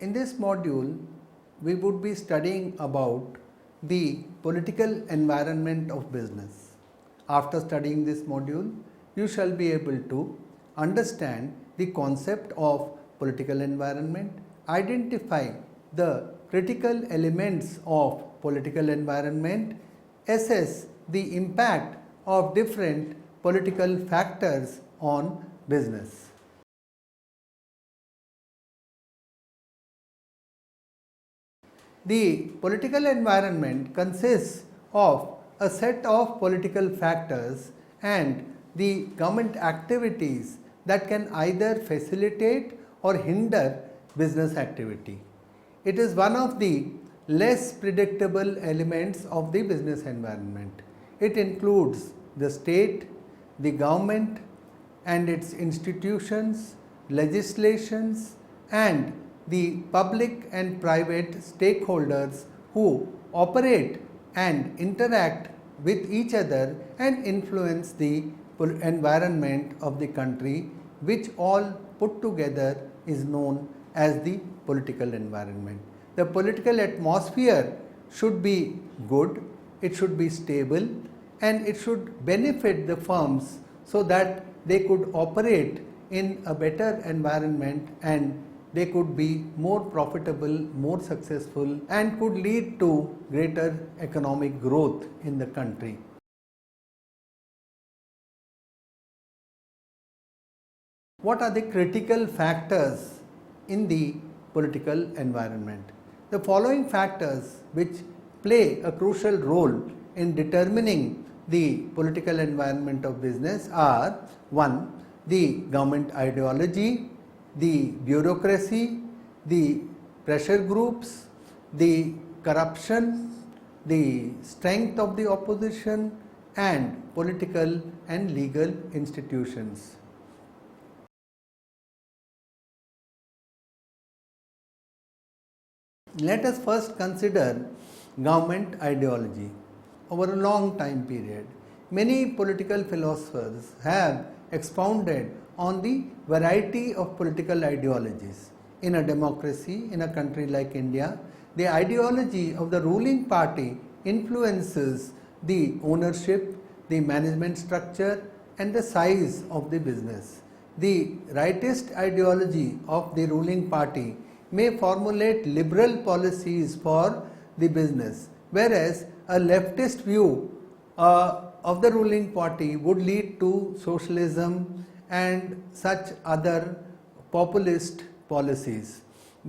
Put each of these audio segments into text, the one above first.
In this module, we would be studying about the political environment of business. After studying this module, you shall be able to understand the concept of political environment, identify the critical elements of political environment, assess the impact of different political factors on business. The political environment consists of a set of political factors and the government activities that can either facilitate or hinder business activity. It is one of the less predictable elements of the business environment. It includes the state, the government and its institutions, legislations and the public and private stakeholders who operate and interact with each other and influence the environment of the country, which all put together is known as the political environment. The political atmosphere should be good, it should be stable and it should benefit the firms so that they could operate in a better environment and they could be more profitable, more successful and could lead to greater economic growth in the country. What are the critical factors in the political environment? The following factors which play a crucial role in determining the political environment of business are: 1. The government ideology, the bureaucracy, the pressure groups, the corruption, the strength of the opposition and political and legal institutions. Let us first consider government ideology. Over a long time period, many political philosophers have expounded on the variety of political ideologies. In a democracy, in a country like India, the ideology of the ruling party influences the ownership, the management structure and the size of the business. The rightist ideology of the ruling party may formulate liberal policies for the business, whereas a leftist view of the ruling party would lead to socialism and such other populist policies.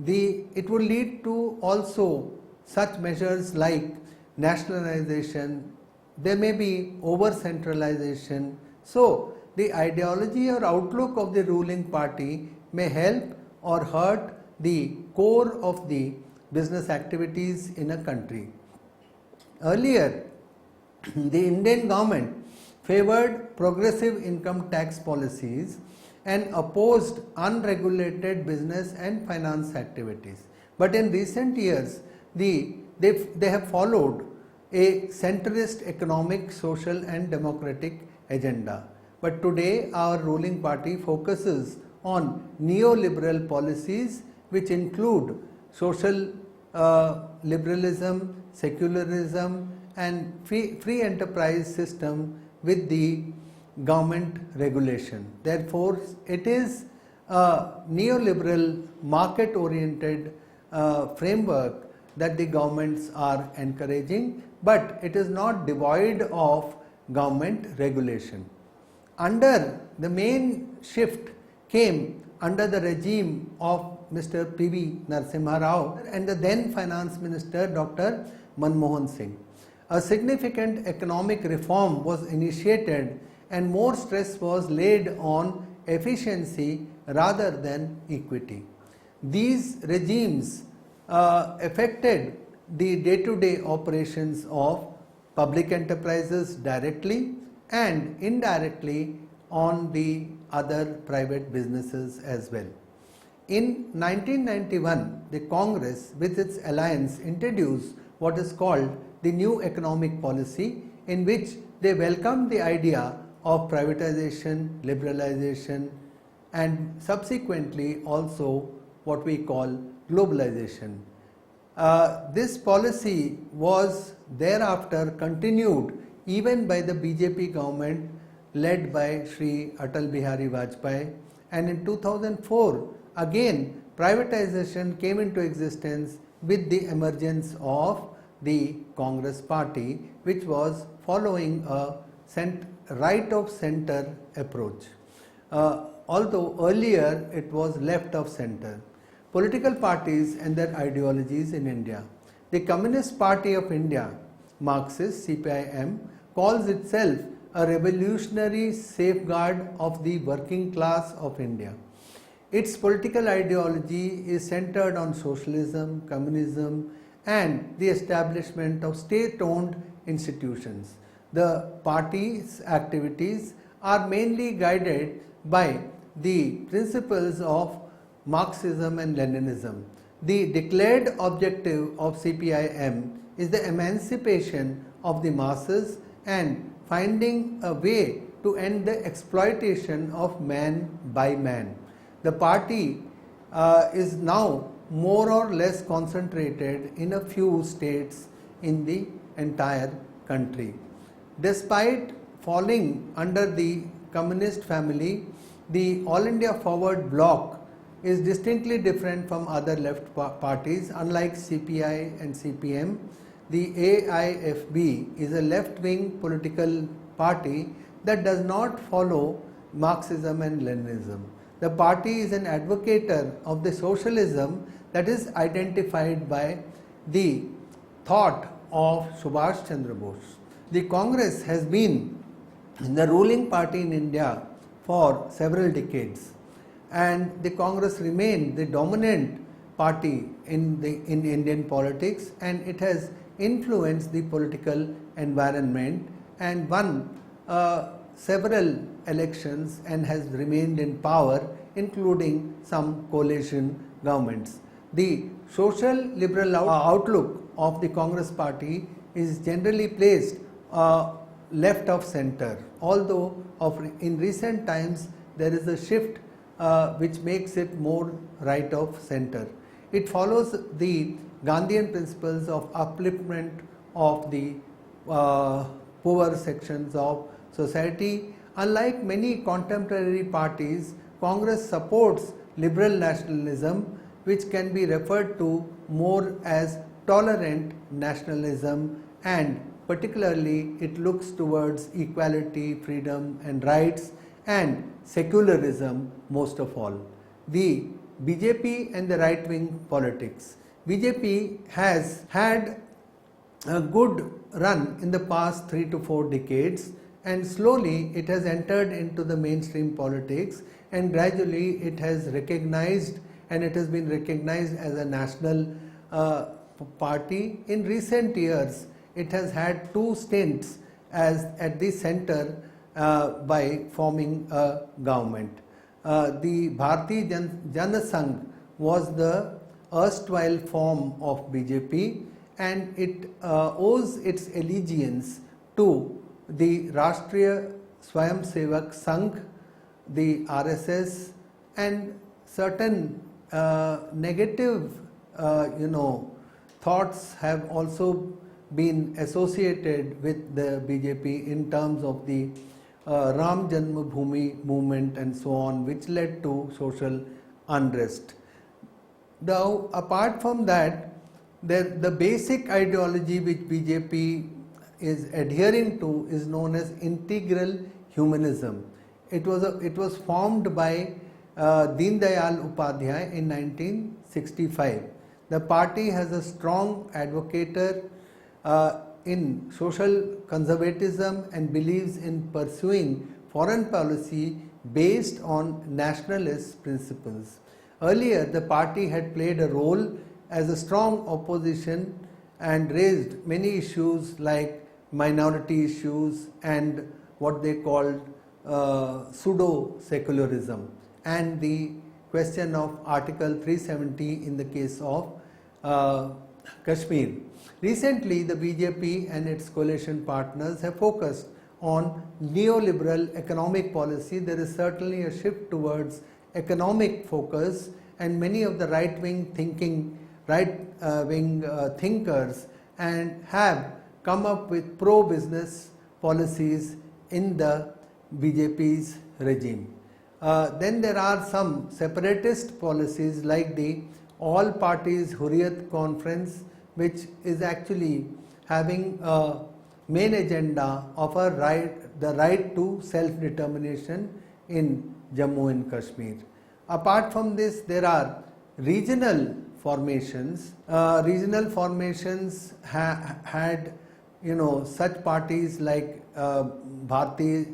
It would lead to also such measures like nationalization, there may be over centralization. So, the ideology or outlook of the ruling party may help or hurt the core of the business activities in a country. Earlier, the Indian government favored progressive income tax policies and opposed unregulated business and finance activities. But in recent years, they have followed a centrist economic, social and democratic agenda. But today our ruling party focuses on neoliberal policies which include social liberalism, secularism and free enterprise system with the government regulation. Therefore, it is a neoliberal market oriented framework that the governments are encouraging, but it is not devoid of government regulation. The main shift came under the regime of Mr. P.V. Narasimha Rao and the then Finance Minister Dr. Manmohan Singh. A significant economic reform was initiated and more stress was laid on efficiency rather than equity. These regimes affected the day-to-day operations of public enterprises directly and indirectly on the other private businesses as well. In 1991, the Congress with its alliance introduced what is called the new economic policy, in which they welcomed the idea of privatization, liberalization and subsequently also what we call globalization. This policy was thereafter continued even by the BJP government led by Shri Atal Bihari Vajpayee, and in 2004 again privatization came into existence with the emergence of the Congress party, which was following a right of center approach. Although earlier it was left of center. Political parties and their ideologies in India. The Communist Party of India, Marxist CPIM, calls itself a revolutionary safeguard of the working class of India. Its political ideology is centered on socialism, communism, and the establishment of state-owned institutions. The party's activities are mainly guided by the principles of Marxism and Leninism. The declared objective of CPIM is the emancipation of the masses and finding a way to end the exploitation of man by man. The party is now more or less concentrated in a few states in the entire country. Despite falling under the communist family, the All India Forward Bloc is distinctly different from other left parties. Unlike CPI and CPM, the AIFB is a left-wing political party that does not follow Marxism and Leninism. The party is an advocate of the socialism that is identified by the thought of Subhash Chandra Bose. The Congress has been the ruling party in India for several decades, and the Congress remained the dominant party in Indian politics, and it has influenced the political environment and won several elections and has remained in power, including some coalition governments. The social liberal outlook of the Congress party is generally placed left of center, although in recent times there is a shift which makes it more right of center. It follows the Gandhian principles of upliftment of the poor sections of society. Unlike many contemporary parties, Congress supports liberal nationalism, which can be referred to more as tolerant nationalism, and particularly it looks towards equality, freedom and rights, and secularism most of all. The BJP and the right-wing politics. BJP has had a good run in the past 3 to 4 decades, and slowly it has entered into the mainstream politics, and gradually it has recognized, and it has been recognized as a national party. In recent years, it has had 2 stints as at the center by forming a government. The Bharatiya Jana Sangh was the erstwhile form of BJP, and it owes its allegiance to the Rashtriya Swayamsevak Sangh, the RSS, and certain negative thoughts have also been associated with the BJP in terms of the Ram Janmabhoomi movement and so on, which led to social unrest. Now, apart from that, the basic ideology which BJP is adhering to is known as integral humanism. It was formed by Deen Dayal Upadhyay in 1965. The party has a strong advocator in social conservatism and believes in pursuing foreign policy based on nationalist principles. Earlier, the party had played a role as a strong opposition and raised many issues like minority issues and what they called pseudo-secularism, and the question of Article 370 in the case of Kashmir. Recently, the BJP and its coalition partners have focused on neoliberal economic policy. There is certainly a shift towards economic focus, and many of the right-wing thinkers, and have come up with pro-business policies in the BJP's regime. Then there are some separatist policies like the All Parties Hurriyat Conference, which is actually having a main agenda of the right to self-determination in Jammu and Kashmir. Apart from this, there are regional formations. Had such parties like Bharati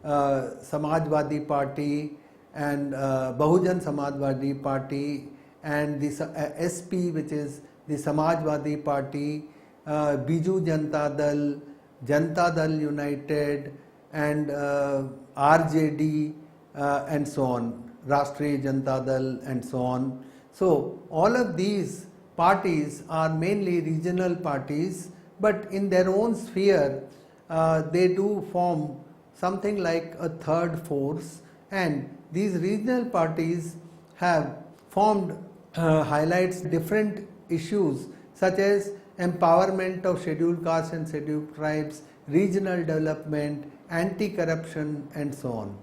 Samajwadi Party and Bahujan Samajwadi Party, and the SP, which is the Samajwadi Party, Biju Janata Dal, Janata Dal United, and RJD, and so on, Rashtriya Janata Dal, and so on. So all of these parties are mainly regional parties, but in their own sphere they do form something like a third force, and these regional parties have formed highlights different issues such as empowerment of scheduled castes and scheduled tribes, regional development, anti-corruption, and so on.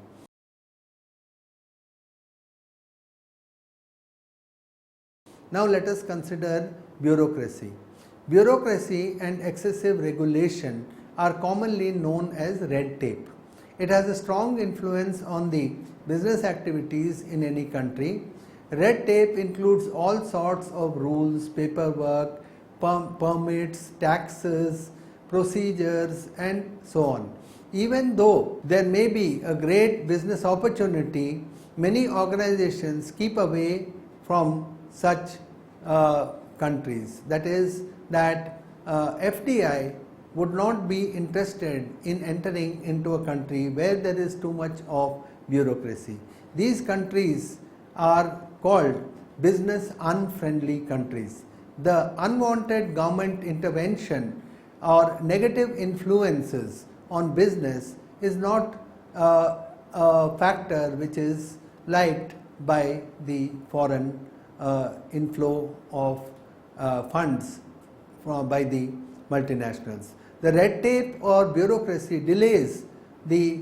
Now let us consider bureaucracy. Bureaucracy and excessive regulation are commonly known as red tape. It has a strong influence on the business activities in any country. Red tape includes all sorts of rules, paperwork, permits, taxes, procedures, and so on. Even though there may be a great business opportunity, many organizations keep away from such countries. That is, that FDI would not be interested in entering into a country where there is too much of bureaucracy. These countries are called business unfriendly countries. The unwanted government intervention or negative influences on business is not a factor which is liked by the foreign inflow of funds by the multinationals. The red tape or bureaucracy delays the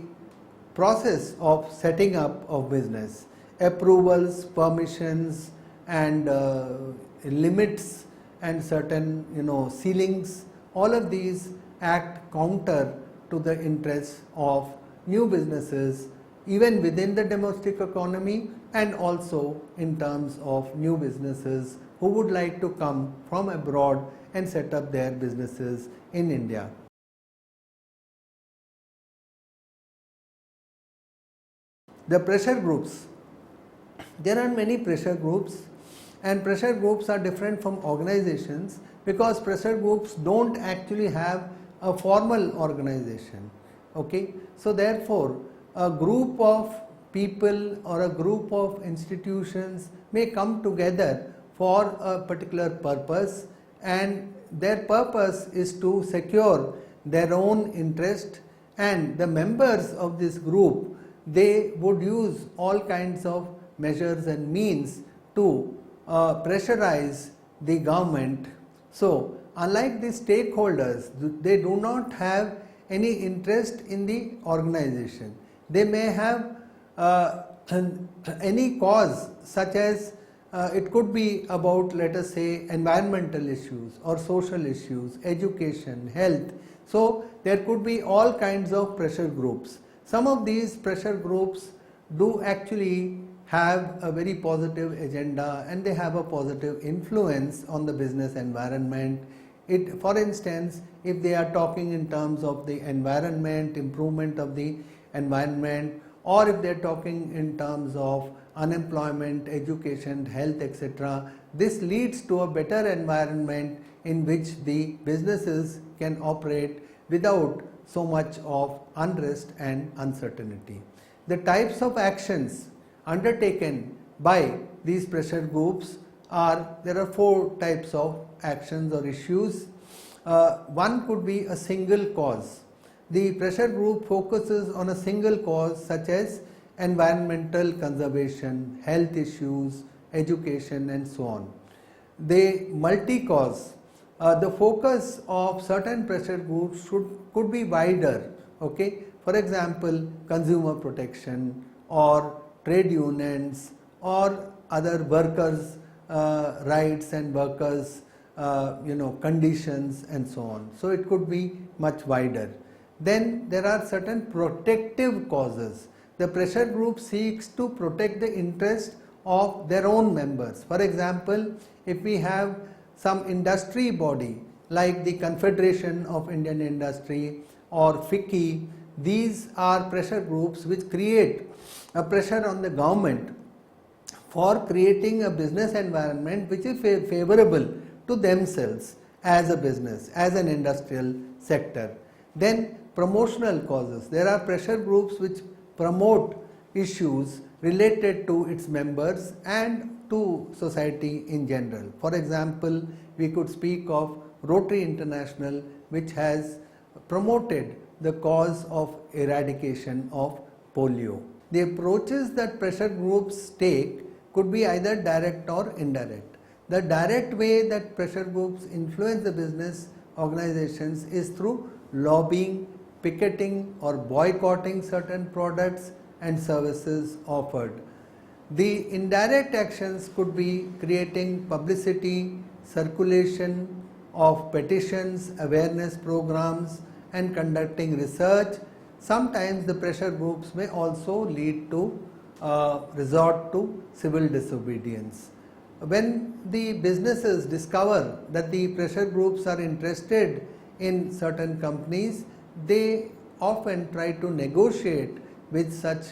process of setting up of business. Approvals, permissions, and limits, and certain ceilings, all of these act counter to the interests of new businesses even within the domestic economy, and also in terms of new businesses who would like to come from abroad and set up their businesses in India. The pressure groups. There are many pressure groups, and pressure groups are different from organizations because pressure groups don't actually have a formal organization. Okay, so therefore a group of people or a group of institutions may come together for a particular purpose, and their purpose is to secure their own interest, and the members of this group, they would use all kinds of measures and means to pressurize the government. So unlike the stakeholders, they do not have any interest in the organization. They may have any cause, such as it could be about, let us say, environmental issues or social issues, education, health. So there could be all kinds of pressure groups. Some of these pressure groups do actually have a very positive agenda, and they have a positive influence on the business environment. For instance, if they are talking in terms of the environment, improvement of the environment, or if they are talking in terms of unemployment, education, health, etc., this leads to a better environment in which the businesses can operate without so much of unrest and uncertainty. The types of actions undertaken by these pressure groups there are 4 types of actions or issues. One could be a single cause. The pressure group focuses on a single cause, such as environmental conservation, health issues, education and so on. They multi-cause. The focus of certain pressure groups could be wider. Okay, for example, consumer protection or trade unions or other workers' rights and workers' conditions and so on. So it could be much wider. Then there are certain protective causes. The pressure group seeks to protect the interest of their own members. For example, if we have some industry body like the Confederation of Indian Industry or FICCI, these are pressure groups which create a pressure on the government for creating a business environment which is favorable to themselves as a business, as an industrial sector. Then promotional causes. There are pressure groups which promote issues related to its members and to society in general. For example, we could speak of Rotary International, which has promoted the cause of eradication of polio. The approaches that pressure groups take could be either direct or indirect. The direct way that pressure groups influence the business organizations is through lobbying, picketing or boycotting certain products and services offered. The indirect actions could be creating publicity, circulation of petitions, awareness programs and conducting research. Sometimes the pressure groups may also lead to resort to civil disobedience. When the businesses discover that the pressure groups are interested in certain companies, they often try to negotiate with such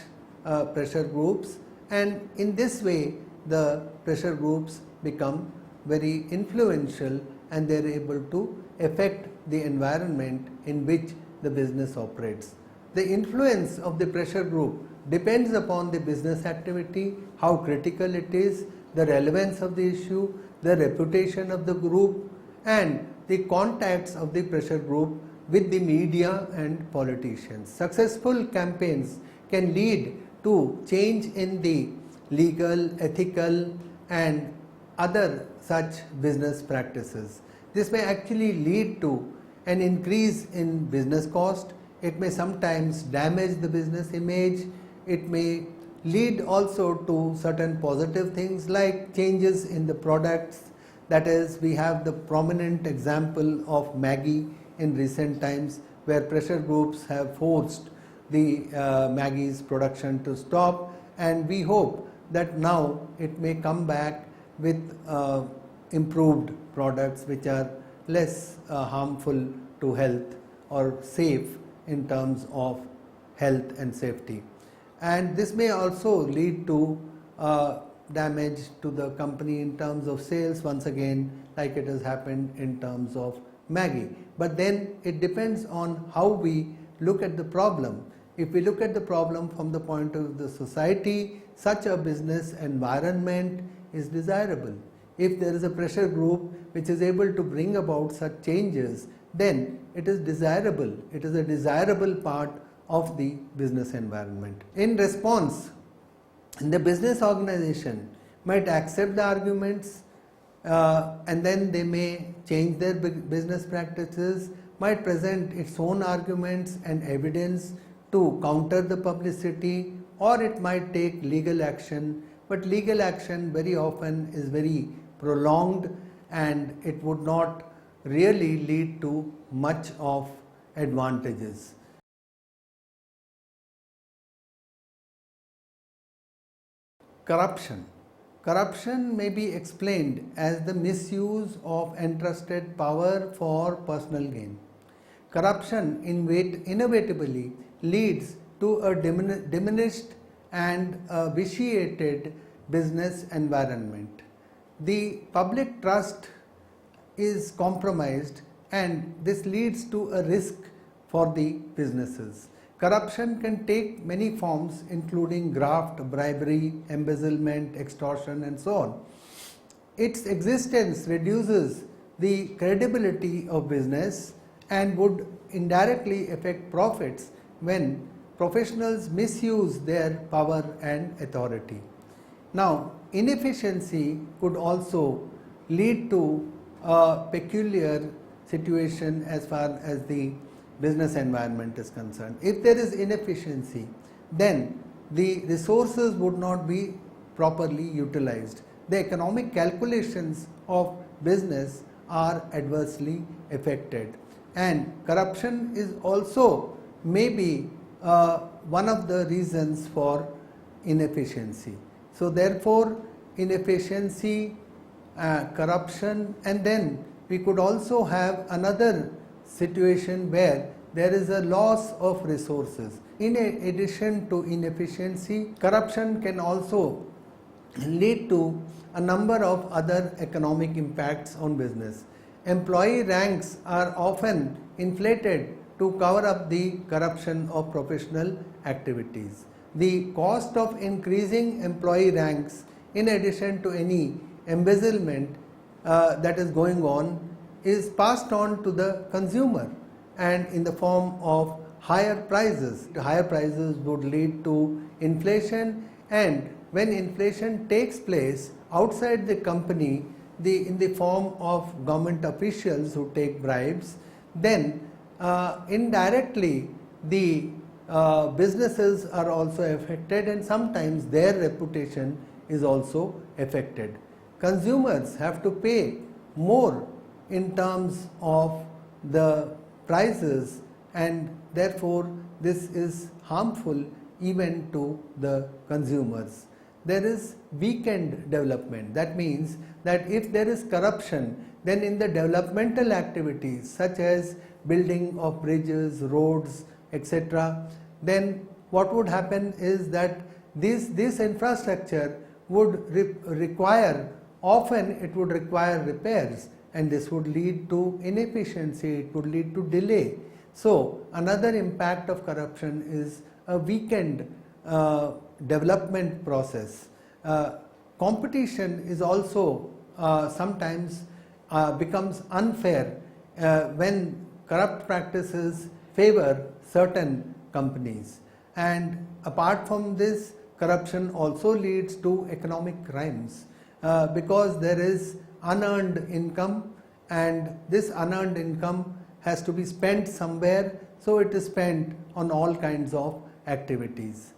pressure groups, and in this way the pressure groups become very influential and they are able to affect the environment in which the business operates. The influence of the pressure group depends upon the business activity, how critical it is, the relevance of the issue, the reputation of the group and the contacts of the pressure group with the media and politicians. Successful campaigns can lead to change in the legal, ethical and other such business practices. This may actually lead to an increase in business cost. It may sometimes damage the business image. It may lead also to certain positive things like changes in the products. That is, we have the prominent example of Maggi in recent times, where pressure groups have forced the Maggi's production to stop, and we hope that now it may come back with improved products which are less harmful to health or safe in terms of health and safety. And this may also lead to damage to the company in terms of sales, once again, like it has happened in terms of Maggi. But then it depends on how we look at the problem. If we look at the problem from the point of the society, such a business environment is desirable. If there is a pressure group which is able to bring about such changes, then it is desirable. It is a desirable part of the business environment. In response, the business organization might accept the arguments and then they may change their business practices, might present its own arguments and evidence to counter the publicity, or it might take legal action. But legal action very often is very prolonged and it would not really lead to much of advantages. Corruption. Corruption may be explained as the misuse of entrusted power for personal gain. Corruption inevitably leads to a diminished and vitiated business environment. The public trust is compromised and this leads to a risk for the businesses. Corruption can take many forms, including graft, bribery, embezzlement, extortion and so on. Its existence reduces the credibility of business and would indirectly affect profits when professionals misuse their power and authority. Now, inefficiency could also lead to a peculiar situation as far as the business environment is concerned. If there is inefficiency, then the resources would not be properly utilized. The economic calculations of business are adversely affected, and corruption is also maybe one of the reasons for inefficiency. So therefore, inefficiency, corruption, and then we could also have another situation where there is a loss of resources. In addition to inefficiency, corruption can also lead to a number of other economic impacts on business. Employee ranks are often inflated to cover up the corruption of professional activities. The cost of increasing employee ranks, in addition to any embezzlement that is going on, is passed on to the consumer, and in the form of higher prices. Higher prices would lead to inflation, and when inflation takes place outside the company, in the form of government officials who take bribes, then indirectly the businesses are also affected, and sometimes their reputation is also affected. Consumers have to pay more in terms of the prices, and therefore this is harmful even to the consumers. There is weekend development. That means that if there is corruption, then in the developmental activities such as building of bridges, roads, etc., then what would happen is that this infrastructure would require, often it would require repairs, and this would lead to inefficiency, it would lead to delay. So another impact of corruption is a weakened development process. Competition is also sometimes becomes unfair when corrupt practices favor certain companies. And apart from this, corruption also leads to economic crimes because there is unearned income, and this unearned income has to be spent somewhere, so it is spent on all kinds of activities.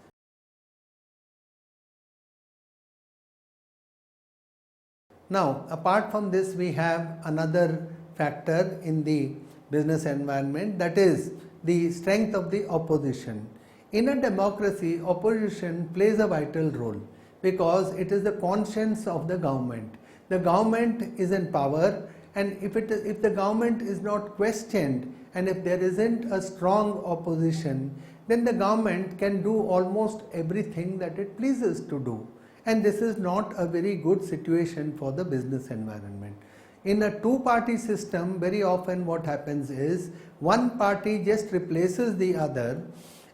Now, apart from this, we have another factor in the business environment, that is the strength of the opposition. In a democracy, opposition plays a vital role because it is the conscience of the government. The government is in power, and if the government is not questioned, and if there isn't a strong opposition, then the government can do almost everything that it pleases to do. And this is not a very good situation for the business environment. In a two-party system, very often what happens is one party just replaces the other,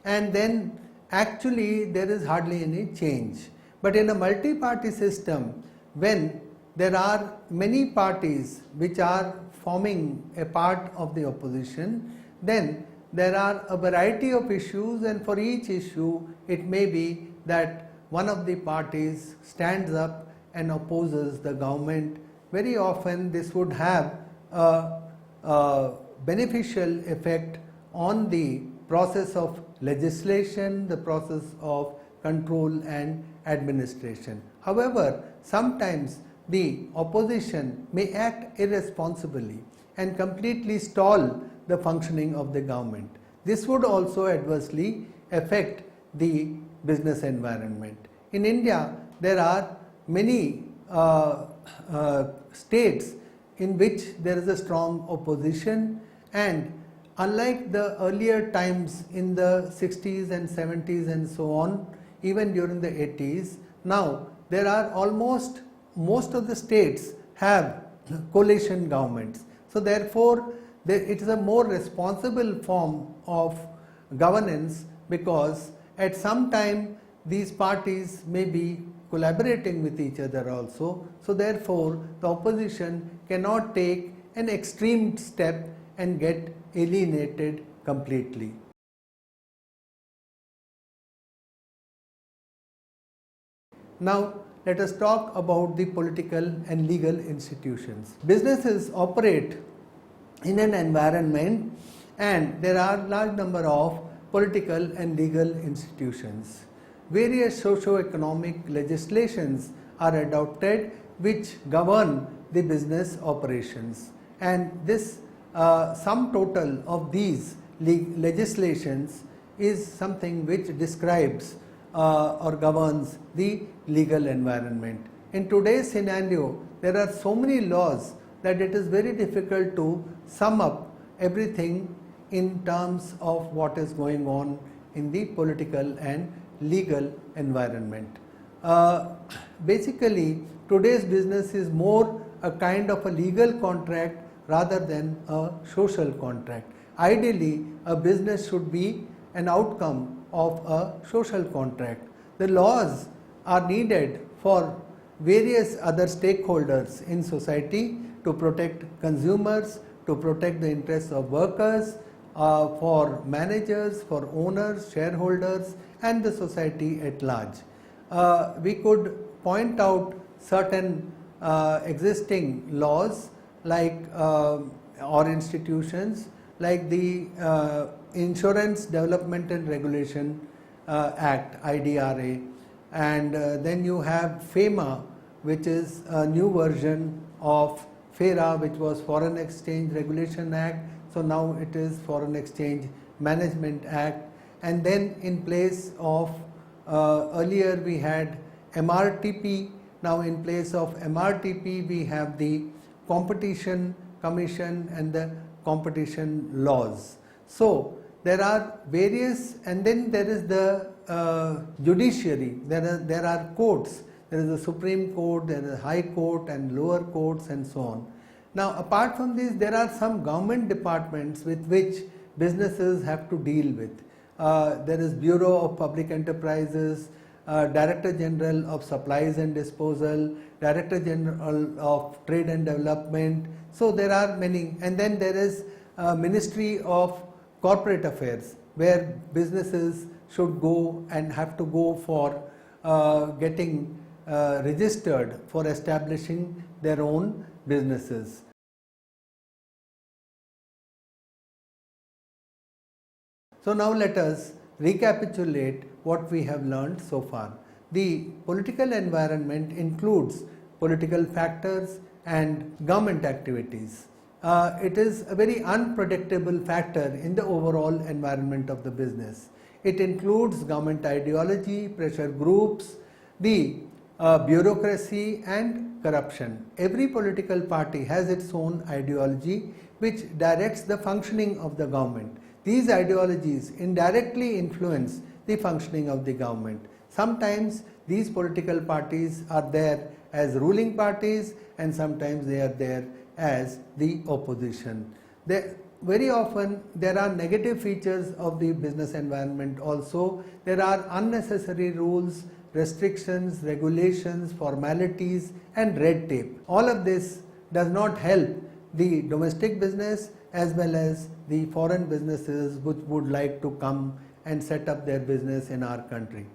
and then actually there is hardly any change. But in a multi-party system, when there are many parties which are forming a part of the opposition, then there are a variety of issues, and for each issue it may be that one of the parties stands up and opposes the government. Very often this would have a beneficial effect on the process of legislation, the process of control and administration. However, sometimes the opposition may act irresponsibly and completely stall the functioning of the government. This would also adversely affect the business environment. In India, there are many states in which there is a strong opposition, and unlike the earlier times in the 60s and 70s and so on, even during the 80s, now there are most of the states have coalition governments. So therefore, it is a more responsible form of governance, because at some time these parties may be collaborating with each other also. So therefore, the opposition cannot take an extreme step and get alienated completely. Now, let us talk about the political and legal institutions. Businesses operate in an environment and there are large number of political and legal institutions. Various socio-economic legislations are adopted which govern the business operations, and this sum total of these legislations is something which describes or governs the legal environment. In today's scenario, there are so many laws that it is very difficult to sum up everything in terms of what is going on in the political and legal environment. Basically, today's business is more a kind of a legal contract rather than a social contract. Ideally, a business should be an outcome of a social contract. The laws are needed for various other stakeholders in society to protect consumers, to protect the interests of workers, for managers, for owners, shareholders, and the society at large. We could point out certain existing laws like or institutions like the Insurance Development and Regulation Act, IDRA, and then you have FEMA, which is a new version of FERA, which was Foreign Exchange Regulation Act. So now it is Foreign Exchange Management Act. And then in place of earlier we had MRTP. Now in place of MRTP we have the Competition Commission and the competition laws. So there are various, and then there is the judiciary. There are courts. There is the Supreme Court, there is the High Court and lower courts and so on. Now apart from this, there are some government departments with which businesses have to deal with. There is Bureau of Public Enterprises, Director General of Supplies and Disposal, Director General of Trade and Development. So there are many, and then there is Ministry of Corporate Affairs, where businesses should go and have to go for getting registered for establishing their own businesses. So now let us recapitulate what we have learned so far. The political environment includes political factors and government activities. It is a very unpredictable factor in the overall environment of the business. It includes government ideology, pressure groups, the bureaucracy and corruption. Every political party has its own ideology which directs the functioning of the government. These ideologies indirectly influence the functioning of the government. Sometimes these political parties are there as ruling parties and sometimes they are there as the opposition. Very often there are negative features of the business environment also. There are unnecessary rules, restrictions, regulations, formalities and red tape. All of this does not help the domestic business as well as the foreign businesses which would like to come and set up their business in our country.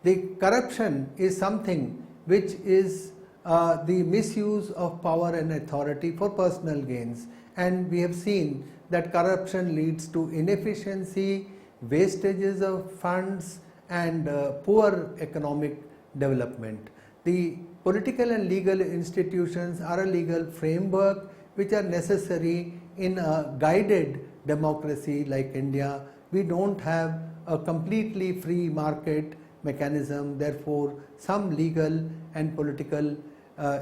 The corruption is something which is the misuse of power and authority for personal gains, and we have seen that corruption leads to inefficiency, wastages of funds and poor economic development. The political and legal institutions are a legal framework which are necessary in a guided democracy like India. We don't have a completely free market mechanism, therefore some legal and political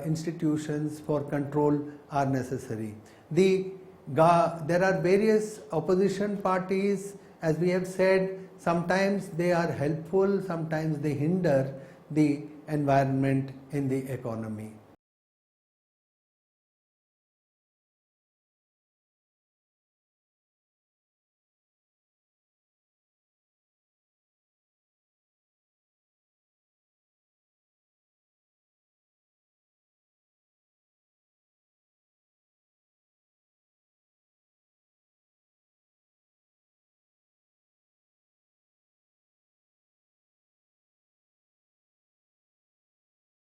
institutions for control are necessary. There are various opposition parties, as we have said. Sometimes they are helpful, sometimes they hinder the environment in the economy.